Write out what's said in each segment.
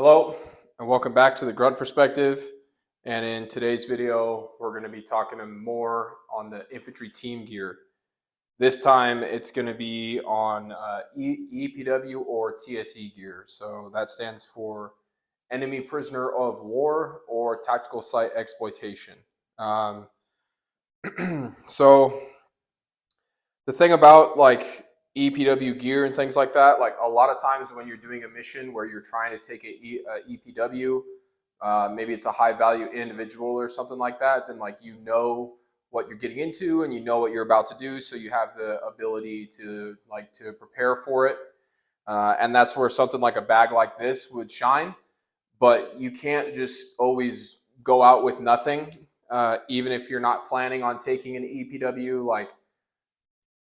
Hello and welcome back to the Grunt Perspective. And in today's video, we're going to be talking more on the infantry team gear. This time it's going to be on EPW or TSE gear. So that stands for Enemy Prisoner of War or Tactical Site Exploitation. So the thing about like EPW gear and things like that, like a lot of times when you're doing a mission where you're trying to take a EPW, maybe it's a high value individual or something like that, then like you know what you're getting into and you know what you're about to do, so you have the ability to prepare for it, and that's where something like a bag like this would shine. But you can't just always go out with nothing, even if you're not planning on taking an EPW. Like,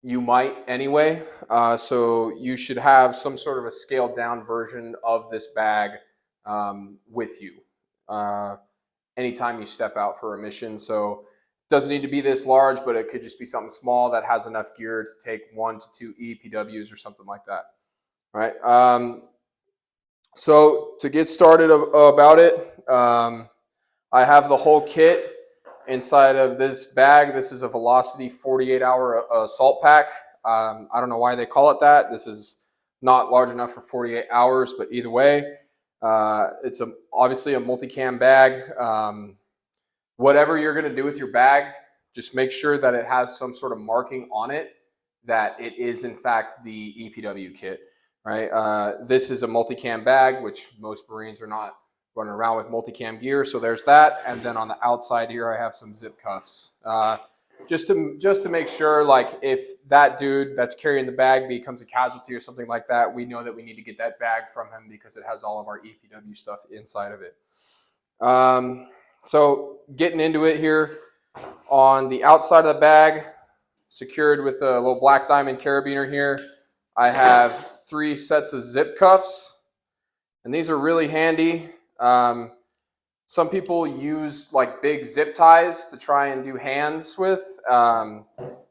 you might anyway, so you should have some sort of a scaled down version of this bag with you anytime you step out for a mission. So it doesn't need to be this large, but it could just be something small that has enough gear to take 1 to 2 EPWs or something like that, right? So to get started about it, I have the whole kit inside of this bag. This is a Velocity 48-hour assault pack. I don't know why they call it that. This is not large enough for 48 hours, but either way, it's obviously a multicam bag. Whatever you're going to do with your bag, just make sure that it has some sort of marking on it that it is in fact the EPW kit, right? This is a multicam bag, which most Marines are not running around with multicam gear, so there's that. And then on the outside here, I have some zip cuffs, just to make sure, like, if that dude that's carrying the bag becomes a casualty or something like that, we know that we need to get that bag from him because it has all of our EPW stuff inside of it. So getting into it here, on the outside of the bag, secured with a little black diamond carabiner here, I have 3 sets of zip cuffs, and these are really handy. Some people use like big zip ties to try and do hands with.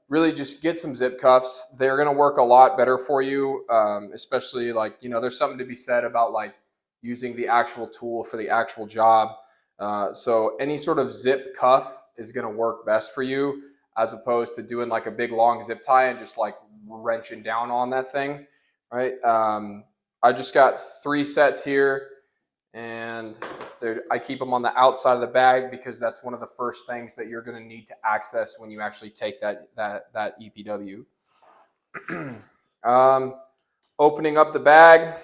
Really just get some zip cuffs. They're going to work a lot better for you, especially like, you know, there's something to be said about like using the actual tool for the actual job. So any sort of zip cuff is going to work best for you, as opposed to doing like a big long zip tie and just like wrenching down on that thing, right? I just got 3 sets here, and I keep them on the outside of the bag because that's one of the first things that you're going to need to access when you actually take that EPW. Opening up the bag,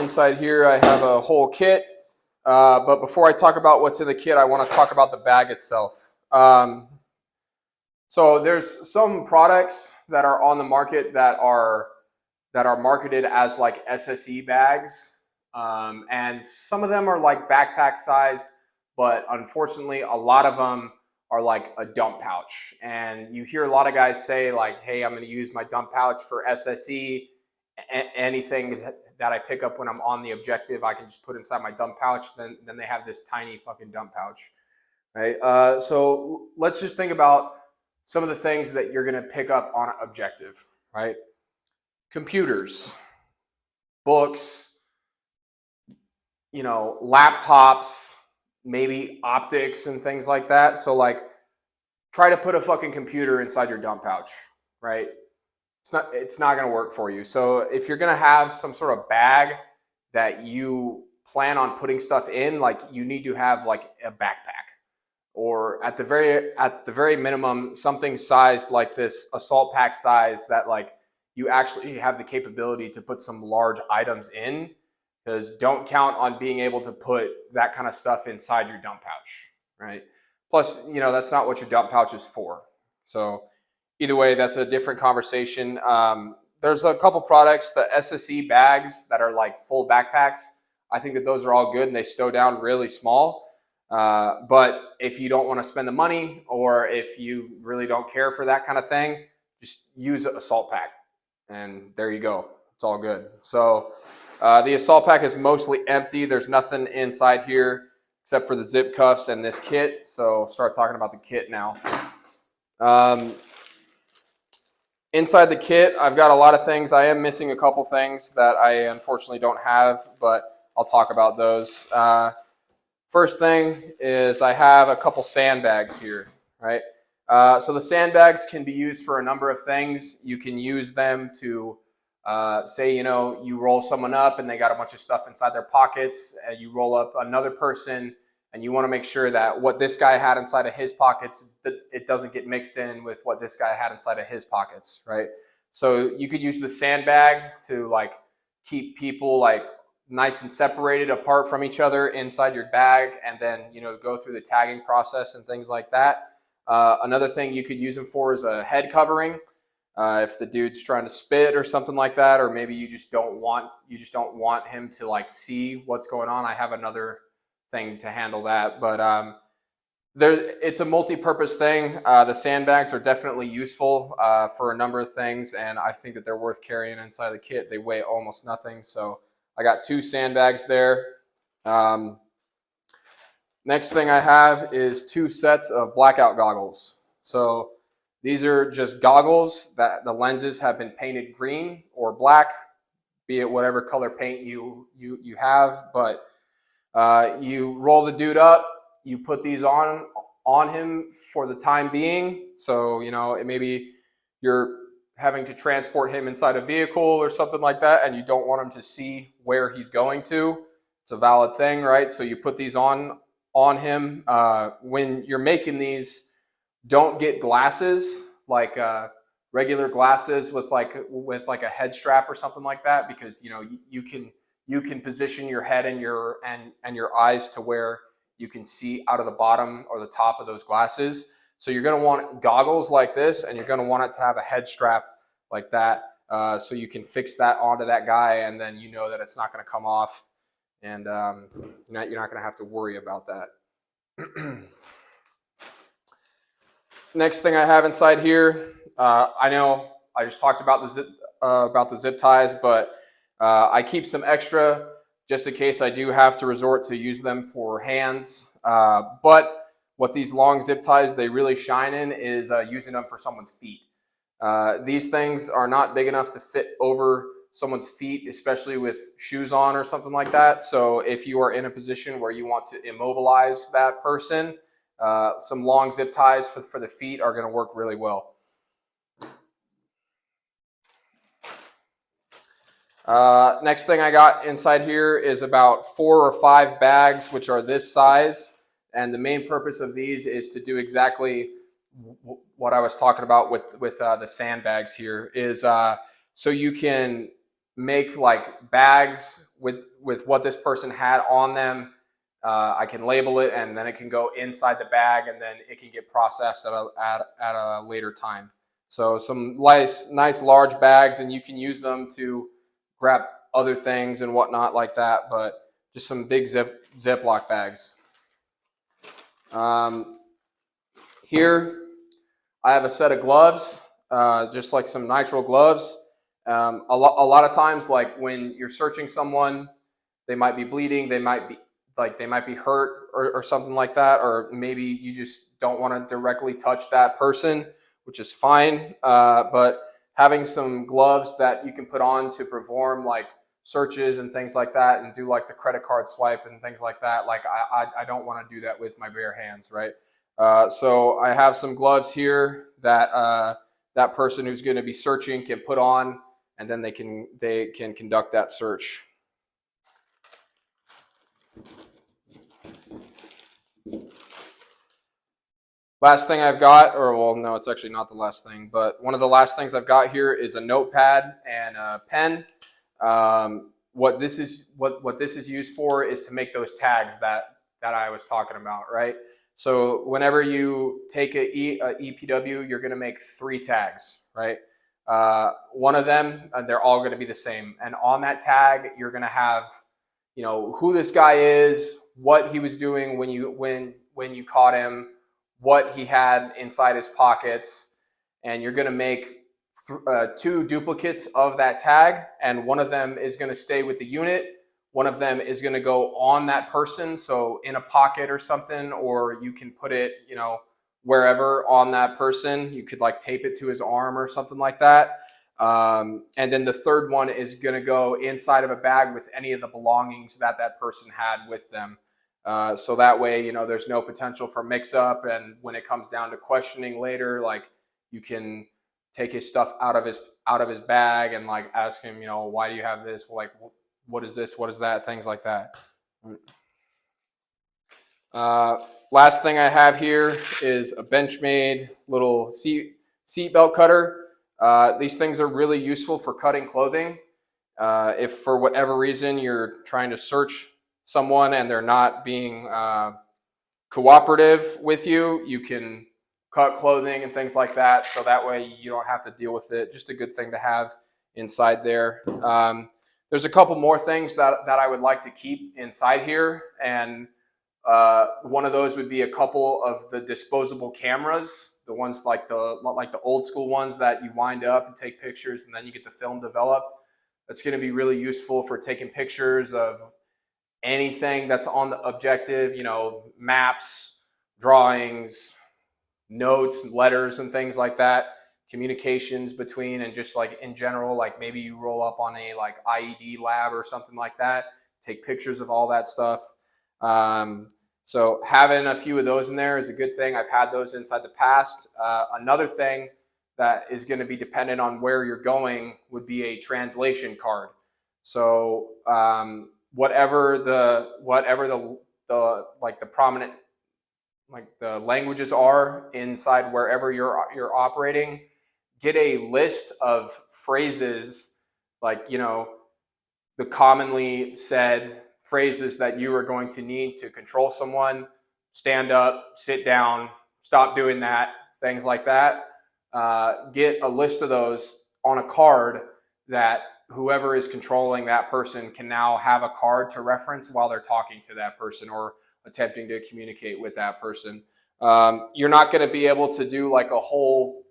inside here I have a whole kit, but before I talk about what's in the kit, I want to talk about the bag itself. So there's some products that are on the market that are marketed as like SSE bags, and some of them are like backpack sized, but unfortunately a lot of them are like a dump pouch. And you hear a lot of guys say like, hey, I'm going to use my dump pouch for SSE. Anything that I pick up when I'm on the objective, I can just put inside my dump pouch. Then they have this tiny fucking dump pouch, right? So let's just think about some of the things that you're going to pick up on an objective, right? Computers, books, you know, laptops, maybe optics and things like that. So like, try to put a fucking computer inside your dump pouch, right? It's not going to work for you. So if you're going to have some sort of bag that you plan on putting stuff in, like, you need to have like a backpack, or at the very minimum, something sized like this assault pack size that like you actually have the capability to put some large items in, because don't count on being able to put that kind of stuff inside your dump pouch, right? Plus, you know, that's not what your dump pouch is for. So either way, that's a different conversation. There's a couple products, the SSE bags that are like full backpacks. I think that those are all good and they stow down really small. But if you don't want to spend the money, or if you really don't care for that kind of thing, just use an assault pack. And there you go. It's all good. So the assault pack is mostly empty. There's nothing inside here except for the zip cuffs and this kit. So start talking about the kit now. Inside the kit, I've got a lot of things. I am missing a couple things that I unfortunately don't have, but I'll talk about those. First thing is I have a couple sandbags here, right? So the sandbags can be used for a number of things. You can use them to say, you know, you roll someone up and they got a bunch of stuff inside their pockets, and you roll up another person and you want to make sure that what this guy had inside of his pockets, that it doesn't get mixed in with what this guy had inside of his pockets, right? So you could use the sandbag to like keep people like nice and separated apart from each other inside your bag, and then, you know, go through the tagging process and things like that. Another thing you could use them for is a head covering. If the dude's trying to spit or something like that, or maybe you just don't want him to like see what's going on. I have another thing to handle that, but it's a multi-purpose thing. The sandbags are definitely useful for a number of things, and I think that they're worth carrying inside the kit. They weigh almost nothing, so I got 2 sandbags there. Next thing I have is 2 sets of blackout goggles. So these are just goggles that the lenses have been painted green or black, be it whatever color paint you have, but you roll the dude up, you put these on him for the time being. So, you know, maybe you're having to transport him inside a vehicle or something like that, and you don't want him to see where he's going to. It's a valid thing, right? So you put these on him. When you're making these, don't get glasses like regular glasses with like a head strap or something like that, because, you know, you can position your head and your eyes to where you can see out of the bottom or the top of those glasses. So you're going to want goggles like this, and you're going to want it to have a head strap like that, so you can fix that onto that guy, and then you know that it's not going to come off, and you're not going to have to worry about that. Next thing I have inside here, I know I just talked about the zip ties, but I keep some extra just in case I do have to resort to use them for hands. But what these long zip ties, they really shine in is using them for someone's feet. These things are not big enough to fit over someone's feet, especially with shoes on or something like that. So if you are in a position where you want to immobilize that person, some long zip ties for the feet are going to work really well. Next thing I got inside here is about 4 or 5 bags, which are this size. And the main purpose of these is to do exactly what I was talking about with the sandbags here, is so you can make like bags with what this person had on them. I can label it, and then it can go inside the bag, and then it can get processed at a later time. So some nice large bags, and you can use them to grab other things and whatnot like that, but just some big Ziploc bags. Here I have a set of gloves, just like some nitrile gloves. A lot of times, like when you're searching someone, they might be bleeding, they might be hurt or something like that, or maybe you just don't want to directly touch that person, which is fine. But having some gloves that you can put on to perform like searches and things like that, and do like the credit card swipe and things like that, like I don't want to do that with my bare hands, right? So I have some gloves here that that person who's going to be searching can put on, and then they can conduct that search. Last thing I've got, or well, no, it's actually not the last thing, but one of the last things I've got here is a notepad and a pen. What this is used for is to make those tags that I was talking about, right? So whenever you take a EPW, you're going to make 3 tags, right? One of them, they're all going to be the same, and on that tag, you're going to have, you know, who this guy is, what he was doing when you caught him, what he had inside his pockets, and you're going to make 2 duplicates of that tag, and one of them is going to stay with the unit. One of them is going to go on that person, so in a pocket or something, or you can put it, you know, wherever on that person. You could like tape it to his arm or something like that. And then the third one is going to go inside of a bag with any of the belongings that that person had with them. So that way, you know, there's no potential for mix up. And when it comes down to questioning later, like you can take his stuff out of his bag and like ask him, you know, why do you have this? Like, what is this? What is that? Things like that. Last thing I have here is a Benchmade little seat belt cutter. These things are really useful for cutting clothing. If for whatever reason you're trying to search someone and they're not being cooperative with you, you can cut clothing and things like that. So that way you don't have to deal with it. Just a good thing to have inside there. There's a couple more things that I would like to keep inside here. And one of those would be a couple of the disposable cameras, the ones like the old school ones that you wind up and take pictures and then you get the film developed. That's going to be really useful for taking pictures of anything that's on the objective, you know, maps, drawings, notes, letters, and things like that. Communications between, and just like in general, like maybe you roll up on a like IED lab or something like that, take pictures of all that stuff. So having a few of those in there is a good thing. I've had those inside the past. Another thing that is going to be dependent on where you're going would be a translation card. So whatever the like the prominent like the languages are inside wherever you're operating, get a list of phrases, like, you know, the commonly said phrases that you are going to need to control someone: stand up, sit down, stop doing that, things like that. Get a list of those on a card that whoever is controlling that person can now have a card to reference while they're talking to that person or attempting to communicate with that person. You're not going to be able to do like a whole,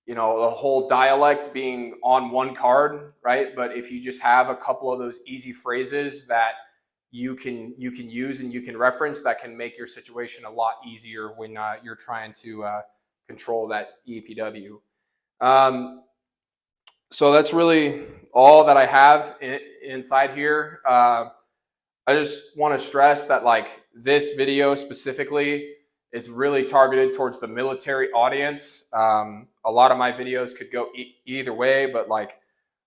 you know, the whole dialect being on one card, right? But if you just have a couple of those easy phrases that you can use and you can reference, that can make your situation a lot easier when you're trying to control that EPW. So that's really all that I have inside here. I just want to stress that like this video specifically is really targeted towards the military audience. A lot of my videos could go either way, but like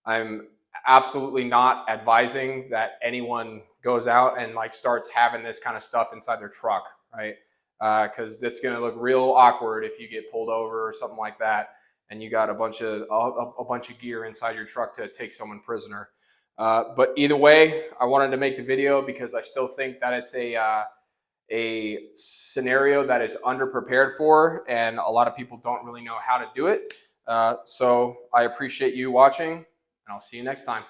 I'm absolutely not advising that anyone goes out and like starts having this kind of stuff inside their truck, right? Because it's going to look real awkward if you get pulled over or something like that, and you got a bunch of gear inside your truck to take someone prisoner. But either way, I wanted to make the video because I still think that it's a scenario that is underprepared for, and a lot of people don't really know how to do it. So I appreciate you watching, and I'll see you next time.